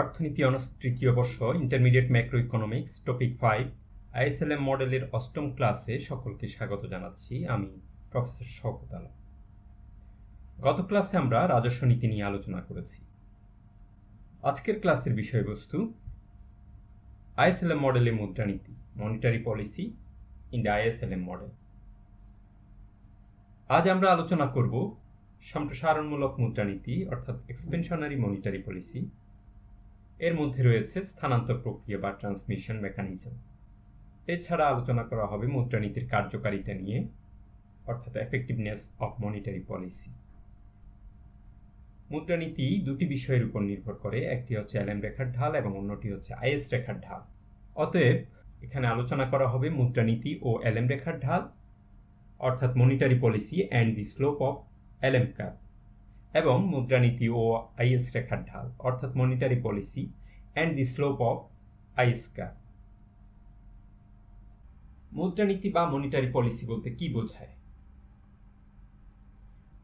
অর্থনীতি অনার্স তৃতীয় বর্ষ ইন্টারমিডিয়েট ম্যাক্রো ইকোনমিক্স টপিক 5 আইএসএলএম মডেলের অষ্টম ক্লাসে সকলকে স্বাগত জানাচ্ছি। আমি প্রফেসর শওকত আলম। গত ক্লাসে আমরা রাজস্ব নীতি নিয়ে আলোচনা করেছি। আজকের ক্লাসের বিষয়বস্তু আইএসএলএম মডেলে মুদ্রানীতি, monetary policy in the ISLM model. আজ আমরা আলোচনা করব সম্প্রসারণমূলক মুদ্রানীতি অর্থাৎ এক্সপেনশনারি মনিটারি পলিসি। এর মধ্যে রয়েছে স্থানান্তর প্রক্রিয়া বা ট্রান্সমিশন মেকানিজম। এছাড়া আলোচনা করা হবে মুদ্রানীতির কার্যকারিতা নিয়ে অর্থাৎ এফেক্টিভনেস অফ মনিটারি পলিসি। মুদ্রানীতি দুটি বিষয়ের উপর নির্ভর করে, একটি হচ্ছে এলএম রেখার ঢাল এবং অন্যটি হচ্ছে আইএস রেখার ঢাল। অতএব এখানে আলোচনা করা হবে মুদ্রানীতি ও এলএম রেখার ঢাল অর্থাৎ monetary policy and the slope of LM curve, এবং মুদ্রানীতি ও আইএস রেখার ঢাল অর্থাৎ monetary policy and the slope of IS curve. মুদ্রানীতি বা মনিটারি পলিসি বলতে কি বোঝায়?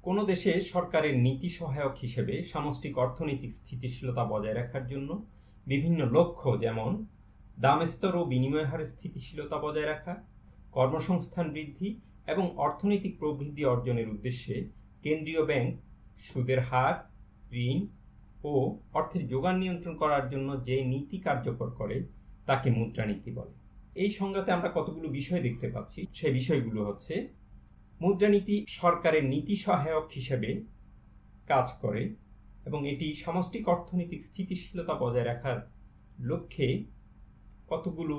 কোন দেশে সরকারের নীতি সহায়ক হিসেবে সামষ্টিক অর্থনৈতিক স্থিতিশীলতা বজায় রাখার জন্য বিভিন্ন লক্ষ্য, যেমন দাম স্তর ও বিনিময় হারের স্থিতিশীলতা বজায় রাখা, কর্মসংস্থান বৃদ্ধি এবং অর্থনৈতিক প্রবৃদ্ধি অর্জনের উদ্দেশ্যে কেন্দ্রীয় ব্যাংক সুদের হার, ঋণ ও অর্থের যোগান নিয়ন্ত্রণ করার জন্য যে নীতি কার্যকর করে তাকে মুদ্রানীতি বলে। এই সংজ্ঞাতে আমরা কতগুলো বিষয় দেখতে পাচ্ছি। সেই বিষয়গুলো হচ্ছে, মুদ্রানীতি সরকারের নীতি সহায়ক হিসেবে কাজ করে এবং এটি সামষ্টিক অর্থনৈতিক স্থিতিশীলতা বজায় রাখার লক্ষ্যে কতগুলো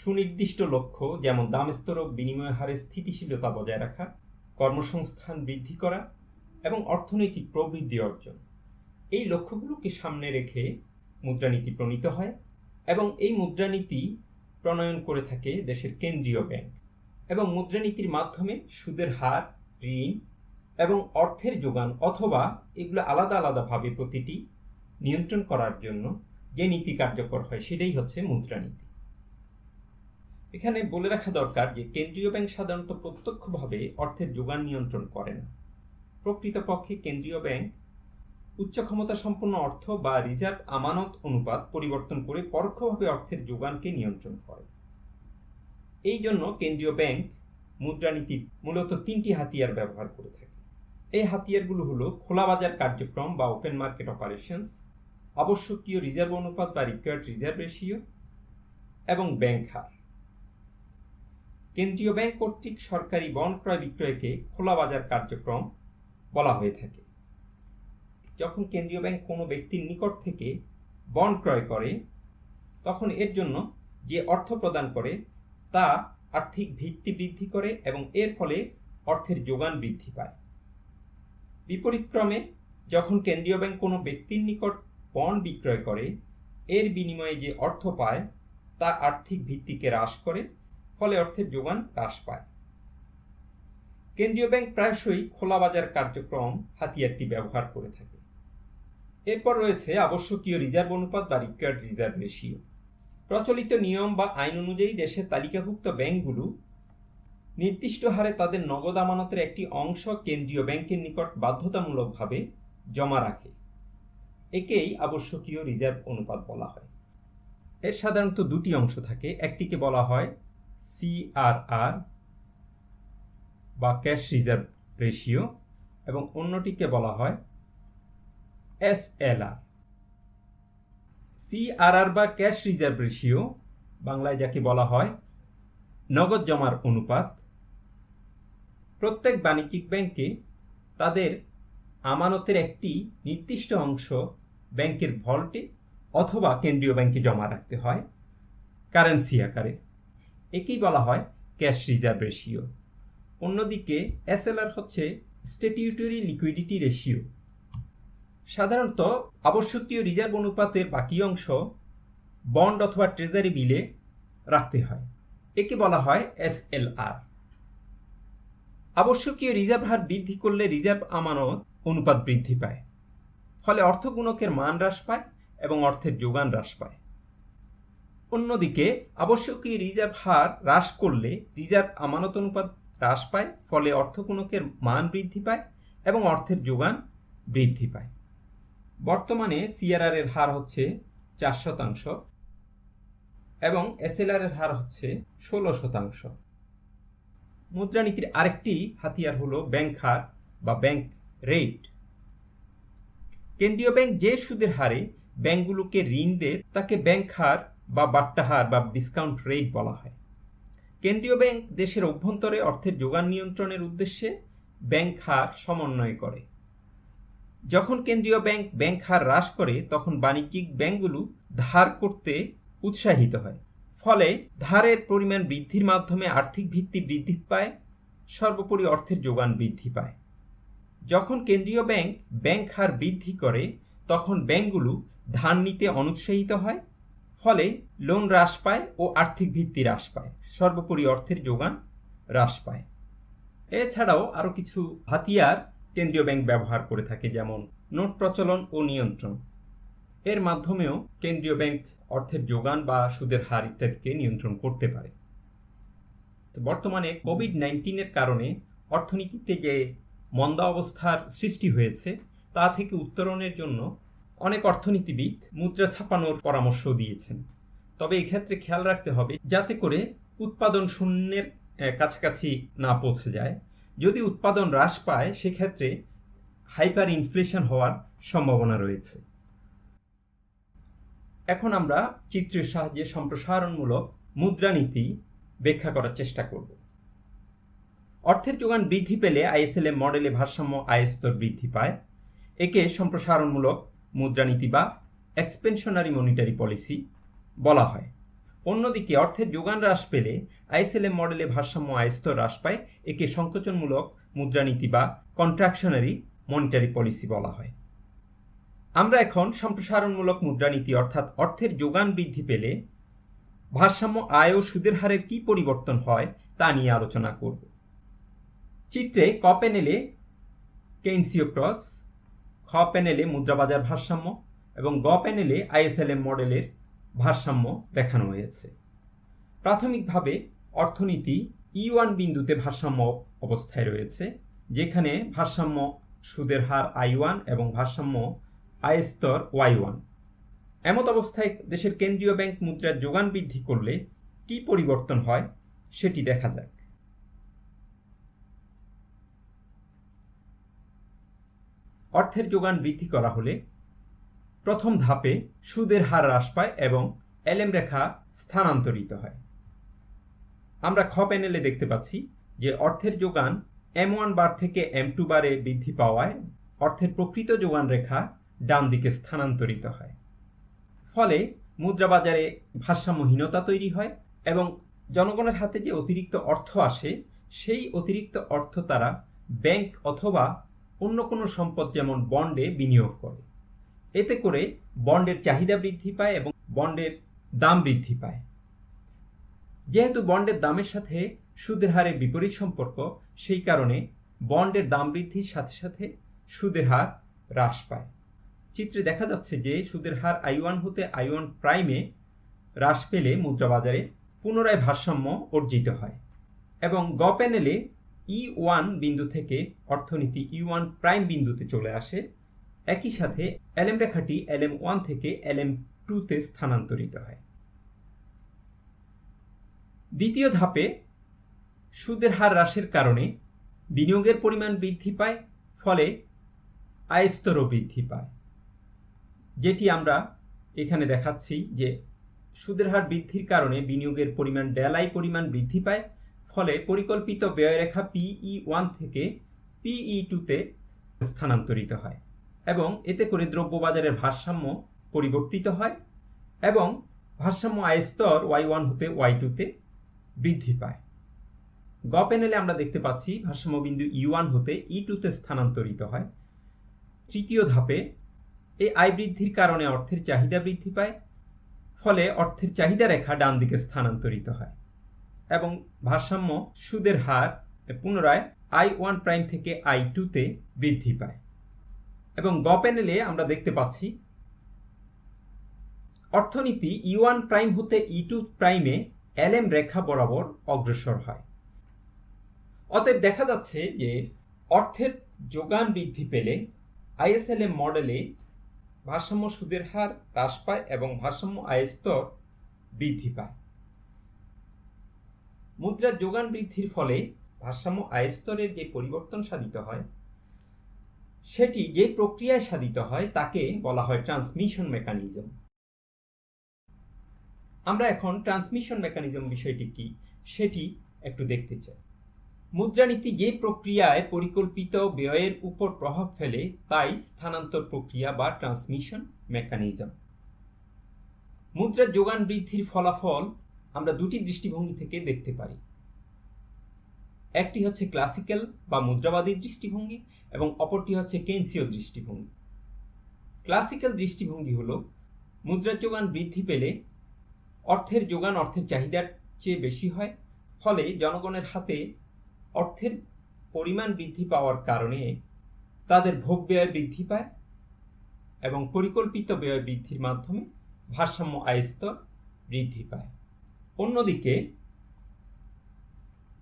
সুনির্দিষ্ট লক্ষ্য, যেমন দাম স্তর ও বিনিময় হারের স্থিতিশীলতা বজায় রাখা, কর্মসংস্থান বৃদ্ধি করা এবং অর্থনৈতিক প্রবৃদ্ধি অর্জন, এই লক্ষ্যগুলোকে সামনে রেখে মুদ্রানীতি প্রণীত হয় এবং এই মুদ্রানীতি প্রণয়ন করে থাকে দেশের কেন্দ্রীয় ব্যাংক। এবং মুদ্রানীতির মাধ্যমে সুদের হার, ঋণ এবং অর্থের যোগান অথবা এগুলো আলাদা আলাদাভাবে প্রতিটি নিয়ন্ত্রণ করার জন্য যে নীতি কার্যকর হয় সেটাই হচ্ছে মুদ্রানীতি। এখানে বলে রাখা দরকার যে কেন্দ্রীয় ব্যাংক সাধারণত প্রত্যক্ষভাবে অর্থের যোগান নিয়ন্ত্রণ করে না। প্রকৃতপক্ষে কেন্দ্রীয় ব্যাংক উচ্চ ক্ষমতা সম্পন্ন অর্থ বা রিজার্ভ আমানত অনুপাত পরিবর্তন করে পরোক্ষভাবে অর্থের যোগানকে নিয়ন্ত্রণ করে। এই জন্য কেন্দ্রীয় ব্যাংক মুদ্রানীতির মূলত তিনটি হাতিয়ার ব্যবহার করে থাকে। এই হাতিয়ারগুলো হলো খোলা বাজার কার্যক্রম বা ওপেন মার্কেট অপারেশনস, আবশ্যকীয় রিজার্ভ অনুপাত বা রিকোয়ার্ড রিজার্ভ রেশিও এবং ব্যাংক হার। কেন্দ্রীয় ব্যাংক কর্তৃক সরকারি বন্ড ক্রয় বিক্রয়কে খোলা বাজার কার্যক্রম বলা হয়ে থাকে। যখন কেন্দ্রীয় ব্যাংক কোনো ব্যক্তির নিকট থেকে বন্ড ক্রয় করে তখন এর জন্য যে অর্থ প্রদান করে তা আর্থিক ভিত্তি বৃদ্ধি করে এবং এর ফলে অর্থের যোগান বৃদ্ধি পায়। বিপরীতক্রমে যখন কেন্দ্রীয় ব্যাংক কোনো ব্যক্তির নিকট বন্ড বিক্রয় করে এর বিনিময়ে যে অর্থ পায় তা আর্থিক ভিত্তিকে হ্রাস করে, ফলে অর্থের যোগান হ্রাস পায়। কেন্দ্রীয় ব্যাংক প্রায়শই খোলা বাজার কার্যক্রম হাতিয়ারটি ব্যবহার করে থাকে। এরপর রয়েছে আবশ্যকীয় রিজার্ভ অনুপাত বা রিকোয়ার্ড রিজার্ভ রেশিও। প্রচলিত নিয়ম বা আইন অনুযায়ী দেশের তালিকাভুক্ত ব্যাংকগুলো নির্দিষ্ট হারে তাদের নগদ আমানতের একটি অংশ কেন্দ্রীয় ব্যাংকের নিকট বাধ্যতামূলকভাবে জমা রাখে। একেই আবশ্যকীয় রিজার্ভ অনুপাত বলা হয়। এর সাধারণত দুটি অংশ থাকে, একটিকে বলা হয় সিআরআর বা ক্যাশ রিজার্ভ রেশিও এবং অন্যটিকে বলা হয় এসএলআর। সিআরআর বা ক্যাশ রিজার্ভ রেশিও, বাংলায় যাকে বলা হয় নগদ জমার অনুপাত, প্রত্যেক বাণিজ্যিক ব্যাংকে তাদের আমানতের একটি নির্দিষ্ট অংশ ব্যাংকের ভল্টে অথবা কেন্দ্রীয় ব্যাংকে জমা রাখতে হয় কারেন্সি আকারে। একেই বলা হয় ক্যাশ রিজার্ভ রেশিও। অন্যদিকে এসএলআর হচ্ছে স্ট্যাটিউটরি লিকুইডিটি রেশিও। সাধারণত আবশ্যকীয় রিজার্ভ অনুপাতের বাকি অংশ বন্ড অথবা ট্রেজারি বিলে রাখতে হয়। একে বলা হয় এসএলআর। আবশ্যকীয় রিজার্ভ হার বৃদ্ধি করলে রিজার্ভ আমানত অনুপাত বৃদ্ধি পায়, ফলে অর্থগুণকের মান হ্রাস পায় এবং অর্থের যোগান হ্রাস পায়। অন্যদিকে আবশ্যকীয় রিজার্ভ হার হ্রাস করলে রিজার্ভ আমানত অনুপাত হ্রাস পায়, ফলে অর্থগুণকের মান বৃদ্ধি পায় এবং অর্থের যোগান বৃদ্ধি পায়। বর্তমানে সিআরআর এর হার হচ্ছে 4% এবং এসএলআর এর হার হচ্ছে 16%। মুদ্রানীতির আরেকটি হাতিয়ার হলো ব্যাংক হার বা ব্যাংক রেট। কেন্দ্রীয় ব্যাংক যে সুদের হারে ব্যাংকগুলোকে ঋণ দেয় তাকে ব্যাংক হার বা বাট্টা হার বা ডিসকাউন্ট রেট বলা হয়। কেন্দ্রীয় ব্যাংক দেশের অভ্যন্তরে অর্থের যোগান নিয়ন্ত্রণের উদ্দেশ্যে ব্যাংক হার সমন্বয় করে। যখন কেন্দ্রীয় ব্যাংক ব্যাংক হার হ্রাস করে তখন বাণিজ্যিক ব্যাংকগুলো ধার করতে উৎসাহিত হয়, ফলে ধারের পরিমাণ বৃদ্ধির মাধ্যমে আর্থিক ভিত্তি বৃদ্ধি পায়, সর্বোপরি অর্থের যোগান বৃদ্ধি পায়। যখন কেন্দ্রীয় ব্যাংক ব্যাংক হার বৃদ্ধি করে তখন ব্যাংকগুলো ধার নিতে অনুৎসাহিত হয়, ফলে লোন হ্রাস পায় ও আর্থিক ভিত্তি হ্রাস পায়, সর্বোপরি অর্থের যোগান হ্রাস পায়। এছাড়াও আরো কিছু হাতিয়ার কেন্দ্রীয় ব্যাংক ব্যবহার করে থাকে, যেমন নোট প্রচলন ও নিয়ন্ত্রণ। এর মাধ্যমেও কেন্দ্রীয় ব্যাংক অর্থের যোগান বা সুদের হার ইত্যাদিকে নিয়ন্ত্রণ করতে পারে। বর্তমানে কোভিড-19 এর কারণে অর্থনীতিতে যে মন্দা অবস্থার সৃষ্টি হয়েছে তা থেকে উত্তরণের জন্য অনেক অর্থনীতিবিদ মুদ্রা ছাপানোর পরামর্শ দিয়েছেন। তবে এক্ষেত্রে খেয়াল রাখতে হবে যাতে করে উৎপাদন শূন্যের কাছাকাছি না পৌঁছে যায়। যদি উৎপাদন হ্রাস পায় সেক্ষেত্রে হাইপার ইনফ্লেশন হওয়ার সম্ভাবনা রয়েছে। এখন আমরা চিত্রের সাহায্যে সম্প্রসারণমূলক মুদ্রানীতি ব্যাখ্যা করার চেষ্টা করব। অর্থের যোগান বৃদ্ধি পেলে আইএসএলএম মডেলে ভারসাম্য আয়ের স্তর বৃদ্ধি পায়। একে সম্প্রসারণমূলক মুদ্রানীতি বা এক্সপেনশনারি মনিটারি পলিসি বলা হয়। অন্যদিকে অর্থের যোগান হ্রাস পেলে আইএসএলএম মডেলে ভারসাম্য আয়ের স্তর হ্রাস পায়। একে সংকোচনমূলক মুদ্রানীতি বা কন্ট্রাকশনারি মনিটারি পলিসি বলা হয়। আমরা এখন সম্প্রসারণমূলক মুদ্রানীতি অর্থাৎ অর্থের যোগান বৃদ্ধি পেলে ভারসাম্য আয় ও সুদের হারের কি পরিবর্তন হয় তা নিয়ে আলোচনা করব। চিত্রে ক প্যানেলে কেইনসীয় ক্রস, খ প্যানেলে মুদ্রাবাজার ভারসাম্য এবং গ প্যানেলে আইএসএলএম মডেলের ভারসাম্য দেখানো হয়েছে। প্রাথমিকভাবে অর্থনীতি E1 বিন্দুতে ভারসাম্য অবস্থায় রয়েছে, যেখানে ভারসাম্য সুদের হার I1 এবং ভারসাম্য আয় স্তর Y1। এমত অবস্থায় দেশের কেন্দ্রীয় ব্যাংক মুদ্রার যোগান বৃদ্ধি করলে কি পরিবর্তন হয় সেটি দেখা যাক। অর্থের যোগান বৃদ্ধি করা হলে প্রথম ধাপে সুদের হার হ্রাস পায় এবং এলএম রেখা স্থানান্তরিত হয়। আমরা খ প্যানেলে দেখতে পাচ্ছি যে অর্থের যোগান M1 বার থেকে M2 বারে বৃদ্ধি পাওয়ায় অর্থের প্রকৃত যোগান রেখা ডান দিকে স্থানান্তরিত হয়। ফলে মুদ্রাবাজারে ভারসাম্যহীনতা তৈরি হয় এবং জনগণের হাতে যে অতিরিক্ত অর্থ আসে সেই অতিরিক্ত অর্থ তারা ব্যাংক অথবা অন্য কোনো সম্পদ যেমন বন্ডে বিনিয়োগ করে। এতে করে বন্ডের চাহিদা বৃদ্ধি পায় এবং বন্ডের দাম বৃদ্ধি পায়। যেহেতু বন্ডের দামের সাথে সুদের হারের বিপরীত সম্পর্ক, সেই কারণে বন্ডের দাম বৃদ্ধির সাথে সাথে সুদের হার হ্রাস পায়। চিত্রে দেখা যাচ্ছে যে সুদের হার I1 হতে I1 প্রাইমে হ্রাস পেলে মুদ্রাবাজারে পুনরায় ভারসাম্য অর্জিত হয় এবং গ প্যানেলে E1 বিন্দু থেকে অর্থনীতি E1 প্রাইম বিন্দুতে চলে আসে। একই সাথে এলএম রেখাটি LM1 থেকে LM2 তে স্থানান্তরিত হয়। দ্বিতীয় ধাপে সুদের হার হ্রাসের কারণে বিনিয়োগের পরিমাণ বৃদ্ধি পায়, ফলে আয় স্তরও বৃদ্ধি পায়। যেটি আমরা এখানে দেখাচ্ছি যে সুদের হার বৃদ্ধির কারণে বিনিয়োগের পরিমাণ ডেলাই পরিমাণ বৃদ্ধি পায়, ফলে পরিকল্পিত ব্যয়রেখা PE1 থেকে PE2 তে স্থানান্তরিত হয় এবং এতে করে দ্রব্যবাজারের ভারসাম্য পরিবর্তিত হয় এবং ভারসাম্য আয় স্তর Y1 হতে Y2 তে বৃদ্ধি পায়। গ প্যানেলে আমরা দেখতে পাচ্ছি ভারসাম্য বিন্দু E1 হতে E2 তে স্থানান্তরিত হয়। তৃতীয় ধাপে এই আয় বৃদ্ধির কারণে অর্থের চাহিদা বৃদ্ধি পায়, ফলে অর্থের চাহিদা রেখা ডান দিকে স্থানান্তরিত হয় এবং ভারসাম্য সুদের হার পুনরায় I1 প্রাইম থেকে I2 তে বৃদ্ধি পায়। এবং গ প্যানেলে আমরা দেখতে পাচ্ছি অর্থনীতি E1 প্রাইম হতে E2 প্রাইমে LM রেখা বরাবর অগ্রসর হয়। অতএব দেখা যাচ্ছে যে অর্থের যোগান বৃদ্ধি পেলে আইএসএলএম মডেলে ভারসাম্য সুদের হার হ্রাস পায় এবং ভারসাম্য আয়ের স্তর বৃদ্ধি পায়। মুদ্রার যোগান বৃদ্ধির ফলে ভারসাম্য আয়ের স্তরের যে পরিবর্তন সাধিত হয়, সেটি যে প্রক্রিয়ায় সাধিত হয় তাকে বলা হয় ট্রান্সমিশন মেকানিজম। আমরা এখন ট্রান্সমিশন মেকানিজম বিষয়টি কি সেটি একটু দেখতে চাই। মুদ্রানীতি যে প্রক্রিয়ায় পরিকল্পিত ব্যয়ের উপর প্রভাব ফেলে তাই স্থানান্তর প্রক্রিয়া বা ট্রান্সমিশন মেকানিজম। মুদ্রার যোগান বৃদ্ধির ফলাফল আমরা দুটি দৃষ্টিভঙ্গি থেকে দেখতে পারি। একটি হচ্ছে ক্লাসিক্যাল বা মুদ্রাবাদী দৃষ্টিভঙ্গি এবং অপরটি হচ্ছে কেইনসীয় দৃষ্টিভঙ্গি। ক্লাসিক্যাল দৃষ্টিভঙ্গি হল মুদ্রার যোগান বৃদ্ধি পেলে অর্থের যোগান অর্থের চাহিদার চেয়ে বেশি হয়, ফলে জনগণের হাতে অর্থের পরিমাণ বৃদ্ধি পাওয়ার কারণে তাদের ভোগ ব্যয় বৃদ্ধি পায় এবং পরিকল্পিত ব্যয় বৃদ্ধির মাধ্যমে ভারসাম্য আয় স্তর বৃদ্ধি পায়। অন্যদিকে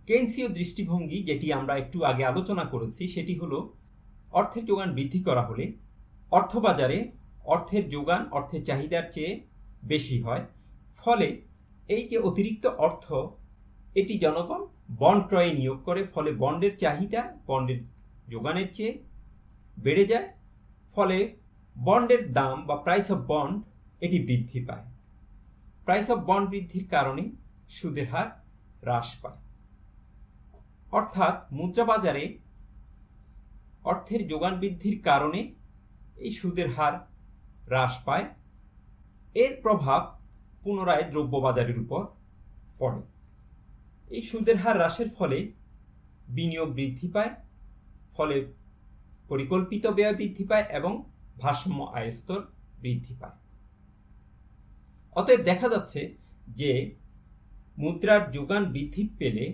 কেইনসীয় দৃষ্টিভঙ্গি, যেটি আমরা একটু আগে আলোচনা করেছি, সেটি হলো অর্থের যোগান বৃদ্ধি করা হলে অর্থবাজারে অর্থের যোগান অর্থের চাহিদার চেয়ে বেশি হয়, ফলে এই যে অতিরিক্ত অর্থ এটি জনগণ বন্ড ক্রয়ে নিয়োগ করে, ফলে বন্ডের চাহিদা বন্ডের যোগানের চেয়ে বেড়ে যায়, ফলে বন্ডের দাম বা প্রাইস অফ বন্ড এটি বৃদ্ধি পায়। প্রাইস অফ বন্ড বৃদ্ধির কারণে সুদের হার হ্রাস পায়। অর্থাৎ মুদ্রাবাজারে অর্থের যোগান বৃদ্ধির কারণে এই সুদের হার হ্রাস পায়। এর প্রভাব পুনরায় দ্রব্য বাজারের উপর পড়ে। এই সুদের হার হ্রাসের ফলে বিনিয়োগ বৃদ্ধি পায়, ফলে পরিকল্পিত ব্যয় বৃদ্ধি পায় এবং ভারসাম্য আয় স্তর বৃদ্ধি পায়। অতএব দেখা যাচ্ছে যে মুদ্রার যোগান বৃদ্ধি পেলে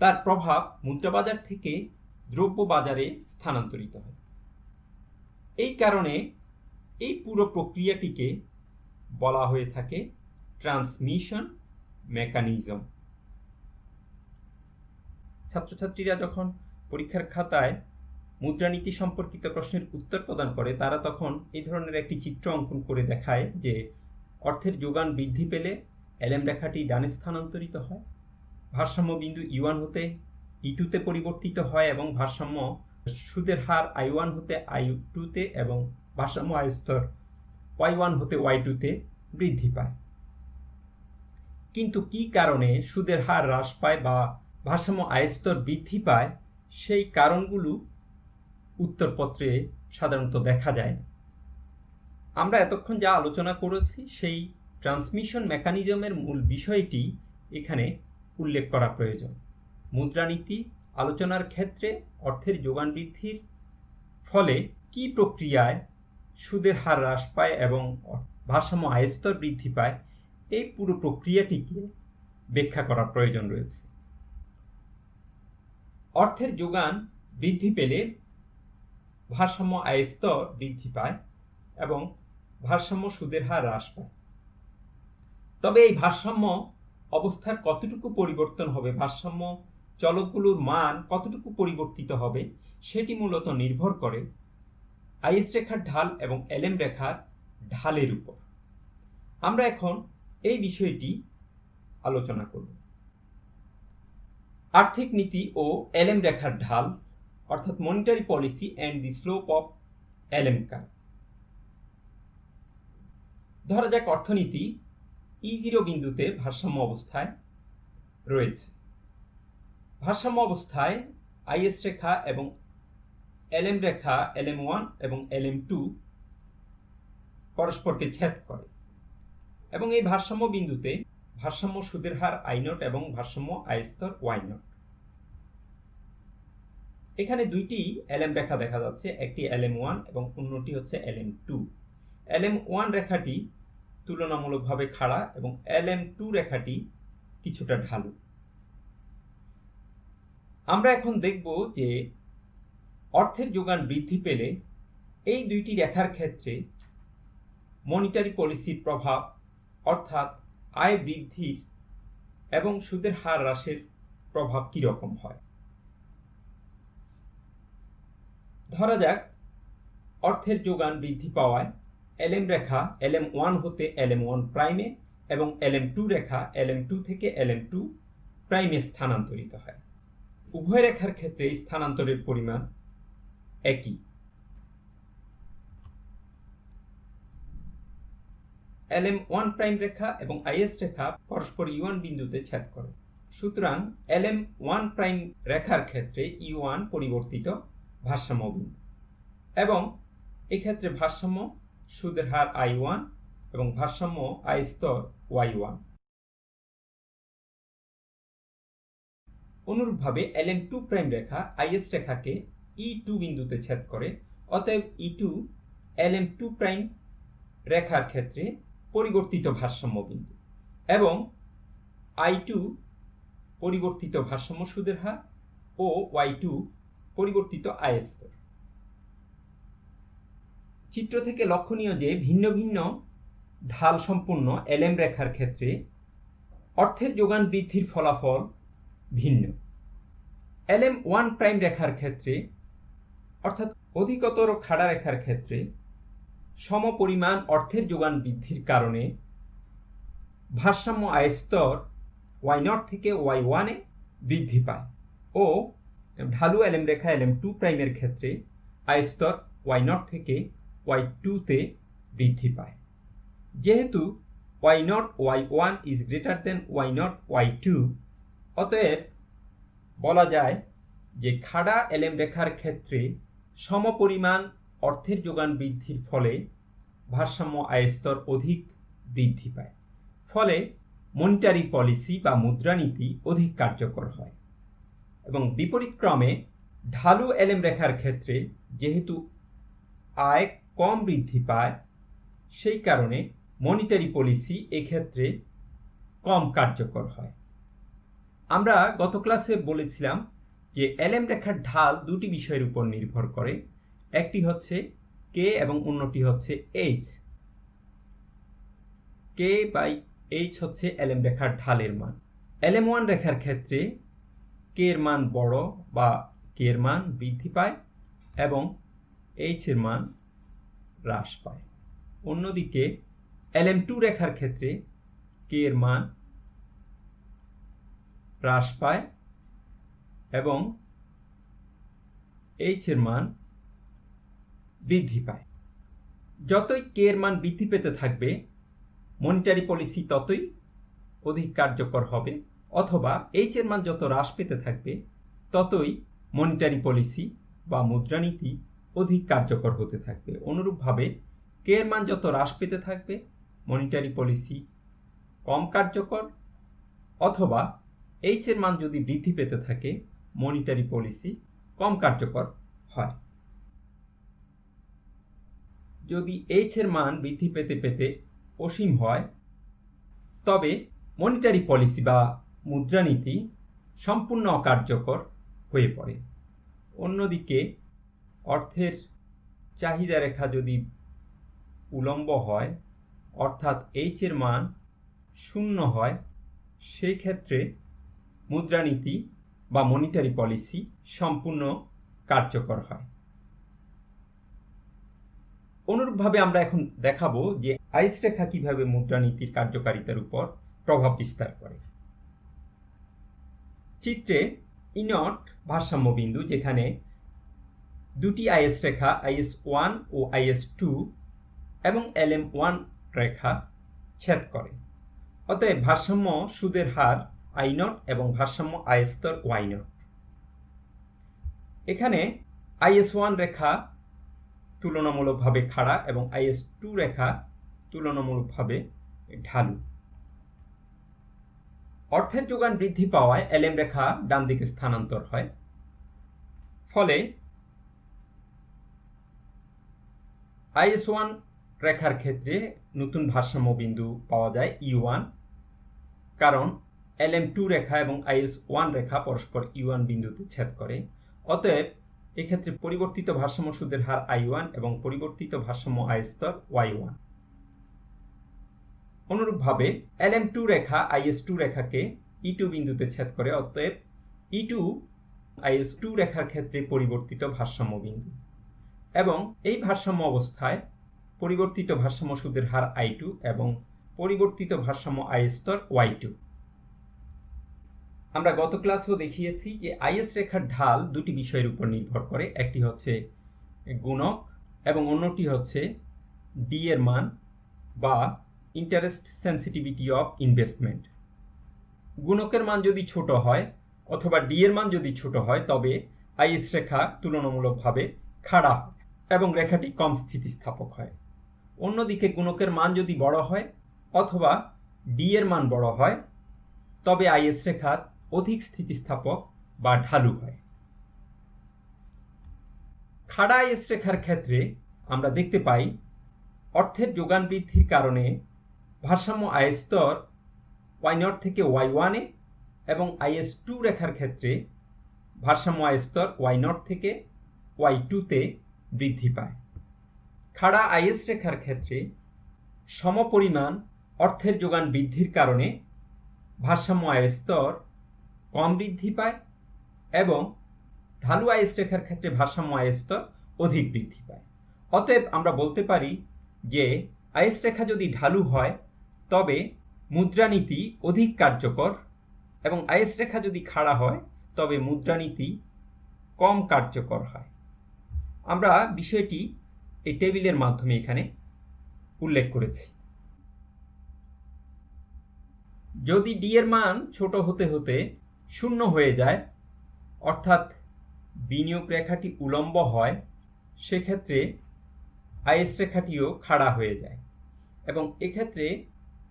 তার প্রভাব মুদ্রাবাজার থেকে দ্রব্য বাজারে স্থানান্তরিত হয়। এই কারণে এই পুরো প্রক্রিয়াটিকে বলা হয়ে থাকে ট্রান্সমিশন মেকানিজম। ছাত্রছাত্রীরা যখন পরীক্ষার খাতায় মুদ্রানীতি সম্পর্কিত প্রশ্নের উত্তর প্রদান করে, তারা তখন এই ধরনের একটি চিত্র অঙ্কন করে দেখায় যে অর্থের যোগান বৃদ্ধি পেলে এলএম রেখাটি ডানে স্থানান্তরিত হয়, ভারসাম্য বিন্দু E1 হতে E2 তে পরিবর্তিত হয় এবং ভারসাম্য সুদের হার I1 হতে I2 তে এবং ভারসাম্য আয় স্তর Y1 হতে Y2 তে বৃদ্ধি পায়। কিন্তু কি কারণে সুদের হার হ্রাস পায় বা ভারসাম্য আয় স্তর বৃদ্ধি পায়, সেই কারণগুলো উত্তরপত্রে সাধারণত দেখা যায়। আমরা এতক্ষণ যা আলোচনা করেছি সেই ট্রান্সমিশন মেকানিজমের মূল বিষয়টি এখানে উল্লেখ করা প্রয়োজন। মুদ্রানীতি আলোচনার ক্ষেত্রে অর্থের যোগান বৃদ্ধির ফলে কি প্রক্রিয়ায় সুদের হার হ্রাস পায় এবং ভারসাম্য আয় স্তর বৃদ্ধি পায়, এই পুরো প্রক্রিয়াটিকে ব্যাখ্যা করার প্রয়োজন রয়েছে। অর্থের যোগান বৃদ্ধি পেলে ভারসাম্য আয় স্তর বৃদ্ধি পায় এবং ভারসাম্য সুদের হার হ্রাস পায়। তবে এই ভারসাম্য অবস্থার কতটুকু পরিবর্তন হবে, ভারসাম্য চলকগুলোর মান কতটুকু পরিবর্তিত হবে, সেটি মূলত নির্ভর করে আইএস রেখার ঢাল এবং এলএম রেখার ঢালের উপর। আমরা এখন এই বিষয়টি আলোচনা করব। আর্থিক নীতি ও এলএম রেখার ঢাল, অর্থাৎ monetary policy and the slope of LM curve. ধরা যাক অর্থনীতি E0 বিন্দুতে ভারসাম্য অবস্থায় রয়েছে। ভারসাম্য অবস্থায় আইএস রেখা এবং এলএম রেখা LM1 এবং LM2 পরস্পরকে ছেদ করে এবং এই ভারসাম্য বিন্দুতে ভারসাম্য সুদের হার I0 এবং ভারসাম্য আয় স্তর Y0। এখানে দুইটি এলএম রেখা দেখা যাচ্ছে, একটি LM1 এবং অন্যটি হচ্ছে LM2। LM1 রেখাটি তুলনামূলকভাবে খাড়া এবং LM2 রেখাটি কিছুটা ঢালু। আমরা এখন দেখব যে অর্থের যোগান বৃদ্ধি পেলে এই দুইটি রেখার ক্ষেত্রে মনিটারি পলিসির প্রভাব, অর্থাৎ আয় বৃদ্ধির এবং সুদের হার হ্রাসের প্রভাব কি রকম হয়। ধরা যাক অর্থের যোগান বৃদ্ধি পাওয়ায় LM রেখা LM1 হতে LM1 প্রাইমে এবং LM2 রেখা LM2 থেকে LM2 প্রাইমে স্থানান্তরিত হয়। উভয় রেখার ক্ষেত্রে স্থানান্তরের পরিমাণ একই। LM1 প্রাইম রেখা এবং IS রেখা পরস্পর U1 বিন্দুতে ছেদ করে। সুতরাং LM1 প্রাইম রেখার ক্ষেত্রে U1 পরিবর্তিত ভারসাম্য বিন্দু এবং এক্ষেত্রে ভারসাম্য সুদের হার I1 এবং ভারসাম্য I স্তর Y1। অনুরূপভাবে LM2 প্রাইম রেখা IS রেখাকে E2 বিন্দুতে ছেদ করে, অতএব E2 LM2 প্রাইম রেখার ক্ষেত্রে পরিবর্তিত ভারসাম্য বিন্দু এবং I2 পরিবর্তিত ভারসাম্য সুদের হার ও Y2 পরিবর্তিত I স্তর। চিত্র থেকে লক্ষণীয় যে ভিন্ন ভিন্ন ঢাল সম্পূর্ণ LM রেখার ক্ষেত্রে অর্থের যোগান বৃদ্ধির ফলাফল ভিন্ন। LM1 প্রাইম রেখার ক্ষেত্রে অর্থাৎ অধিকতর খাড়া রেখার ক্ষেত্রে সমপরিমাণ অর্থের যোগান বৃদ্ধির কারণে ভারসাম্য I স্তর Y0 থেকে Y1 এ বৃদ্ধি পায় ও ঢালু LM রেখা LM2 প্রাইমের ক্ষেত্রে I স্তর Y0 থেকে Y2 তে বৃদ্ধি পায়। যেহেতু Y0 Y1 is greater than Y0 Y2, অতএব বলা যায় যে খাড়া LM রেখার ক্ষেত্রে সমপরিমাণ অর্থের যোগান বৃদ্ধির ফলে ভারসাম্য I স্তর অধিক বৃদ্ধি পায়, ফলে মনিটারি পলিসি বা মুদ্রানীতি অধিক কার্যকর হয়। এবং বিপরীতক্রমে ঢালু LM রেখার ক্ষেত্রে যেহেতু আয় কম বৃদ্ধি পায়, সেই কারণে মনিটারি পলিসি এক্ষেত্রে কম কার্যকর হয়। আমরা গত ক্লাসে বলেছিলাম যে LM রেখার ঢাল দুটি বিষয়ের উপর নির্ভর করে, একটি হচ্ছে K এবং অন্যটি হচ্ছে H। K বাই H হচ্ছে LM রেখার ঢালের মান। LM1 রেখার ক্ষেত্রে K এর মান বড় বা K এর মান বৃদ্ধি পায় এবং H এর মান হ্রাস পায়। অন্যদিকে LM2 রেখার ক্ষেত্রে K এর মান হ্রাস পায় এবং H এর মান বৃদ্ধি পায়। যতই K এর মান বৃদ্ধি পেতে থাকবে, মনিটারি পলিসি ততই অধিক কার্যকর হবে, অথবা H এর মান যত হ্রাস পেতে থাকবে, ততই মনিটারি পলিসি বা মুদ্রানীতি অধিক কার্যকর হতে থাকবে। অনুরূপভাবে K এর মান যত হ্রাস পেতে থাকবে, মনিটারি পলিসি কম কার্যকর, অথবা H এর মান যদি বৃদ্ধি পেতে থাকে, মনিটারি পলিসি কম কার্যকর হয়। যদি H এর মান বৃদ্ধি পেতে পেতে অসীম হয়, তবে মনিটারি পলিসি বা মুদ্রানীতি সম্পূর্ণ অকার্যকর হয়ে পড়ে। অন্যদিকে অর্থের চাহিদা রেখা যদি উলম্ব হয়, অর্থাৎ H এর মান 0 হয়, সেই ক্ষেত্রে মুদ্রানীতি বা মনিটারি পলিসি সম্পূর্ণ কার্যকর হয়। অনুরূপভাবে আমরা এখন দেখাবো যে আইস রেখা কিভাবে মুদ্রানীতির কার্যকারিতার উপর প্রভাব বিস্তার করে। চিত্রে E0 ভারসাম্য বিন্দু, যেখানে দুটি is Rekha IS1 O IS2 এবং LM1 রেখা ছেদ করে। অতএব ভারসাম্য সুদের হার I0 এবং ভারসাম্য I স্তর Y0। এখানে IS1 রেখা তুলনামূলকভাবে খাড়া এবং IS2 রেখা তুলনামূলকভাবে ঢালু। অর্থের যোগান বৃদ্ধি পাওয়ায় LM রেখা ডান দিকে স্থানান্তর হয়, ফলে IS1 রেখার ক্ষেত্রে নতুন ভারসাম্য বিন্দু পাওয়া যায় E1, কারণ LM2 রেখা এবং IS1 রেখা পরস্পর E1 বিন্দুতে ছেদ করে। অতএব এক্ষেত্রে পরিবর্তিত ভারসাম্য সুদের হার I1 এবং পরিবর্তিত ভারসাম্য I স্তর Y1। অনুরূপভাবে LM2 রেখা IS2 রেখাকে E2 বিন্দুতে ছেদ করে, অতএব E2 IS2 রেখার ক্ষেত্রে পরিবর্তিত ভারসাম্য বিন্দু এবং এই ভারসাম্য অবস্থায় পরিবর্তিত ভারসাম্য সুদের হার I2 এবং পরিবর্তিত ভারসাম্য আয় স্তর Y2। আমরা গত ক্লাসেও দেখিয়েছি যে আইএস রেখার ঢাল দুটি বিষয়ের উপর নির্ভর করে, একটি হচ্ছে গুণক এবং অন্যটি হচ্ছে ডি এর মান বা ইন্টারেস্ট সেন্সিটিভিটি অফ ইনভেস্টমেন্ট। গুণকের মান যদি ছোট হয় অথবা ডি এর মান যদি ছোট হয় তবে আইএস রেখা তুলনামূলকভাবে খাড়া হয় এবং রেখাটি কম স্থিতিস্থাপক হয়। অন্যদিকে গুণকের মান যদি বড় হয় অথবা ডি এর মান বড় হয় তবে আইএস রেখা অধিক স্থিতিস্থাপক বা ঢালু হয়। খাড়া আইএস রেখার ক্ষেত্রে আমরা দেখতে পাই অর্থের যোগান বৃদ্ধির কারণে ভারসাম্য আয় স্তর Y0 থেকে Y1 এ এবং IS2 রেখার ক্ষেত্রে ভারসাম্য আয় স্তর Y0 থেকে Y2 তে বৃদ্ধি পায়। খাড়া আইএস রেখার ক্ষেত্রে সমপরিমাণ অর্থের যোগান বৃদ্ধির কারণে ভারসাম্য আয় স্তর কম বৃদ্ধি পায় এবং ঢালু আইএস রেখার ক্ষেত্রে ভারসাম্য আয় স্তর অধিক বৃদ্ধি পায়। অতএব আমরা বলতে পারি যে আইএস রেখা যদি ঢালু হয় তবে মুদ্রানীতি অধিক কার্যকর এবং আইএস রেখা যদি খাড়া হয় তবে মুদ্রানীতি কম কার্যকর হয়। আমরা বিষয়টি এই টেবিলের মাধ্যমে এখানে উল্লেখ করেছি। যদি ডি এর মান ছোট হতে হতে 0 হয়ে যায় অর্থাৎ বিনিয়োগ রেখাটি উলম্ব হয় সেক্ষেত্রে আইএস রেখাটিও খাড়া হয়ে যায় এবং এক্ষেত্রে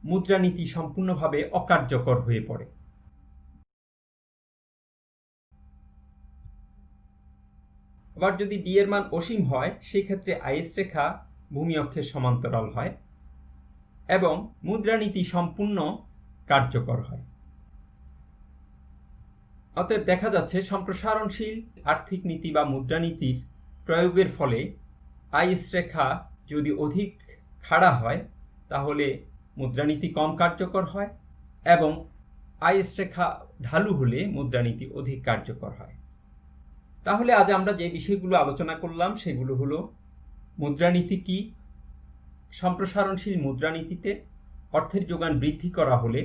মুদ্রানীতি সম্পূর্ণভাবে অকার্যকর হয়ে পড়ে। আবার যদি ডি এর মান অসীম হয় সেই ক্ষেত্রে আইএস রেখা ভূমি অক্ষের সমান্তরাল হয় এবং মুদ্রানীতি সম্পূর্ণ কার্যকর হয়। অতএব দেখা যাচ্ছে সম্প্রসারণশীল আর্থিক নীতি বা মুদ্রানীতির প্রয়োগের ফলে আইএস রেখা যদি অধিক খাড়া হয় তাহলে মুদ্রানীতি কম কার্যকর হয় এবং আইএস রেখা ঢালু হলে মুদ্রানীতি অধিক কার্যকর হয়। তাহলে আজ আমরা যে বিষয়গুলো আলোচনা করলাম সেগুলো হলো মুদ্রানীতি কি, সম্প্রসারণশীল মুদ্রানীতিতে অর্থের যোগান বৃদ্ধি করা হলে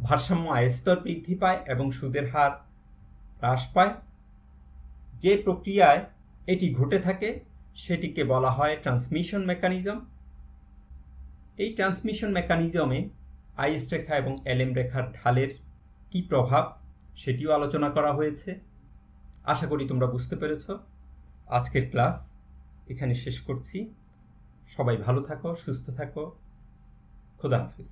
ভারসাম্য আয় স্তর বৃদ্ধি পায় এবং সুদের হার হ্রাস পায়। যে প্রক্রিয়ায় এটি ঘটে থাকে সেটিকে বলা হয় ট্রান্সমিশন মেকানিজম। এই ট্রান্সমিশন মেকানিজমে আইএস রেখা এবং এলএম রেখার ঢালের কি প্রভাব সেটিও আলোচনা করা হয়েছে। আশা করি তোমরা বুঝতে পেরেছ। আজকের ক্লাস এখানে শেষ করছি। সবাই ভালো থাকো, সুস্থ থাকো। খোদা হাফেজ।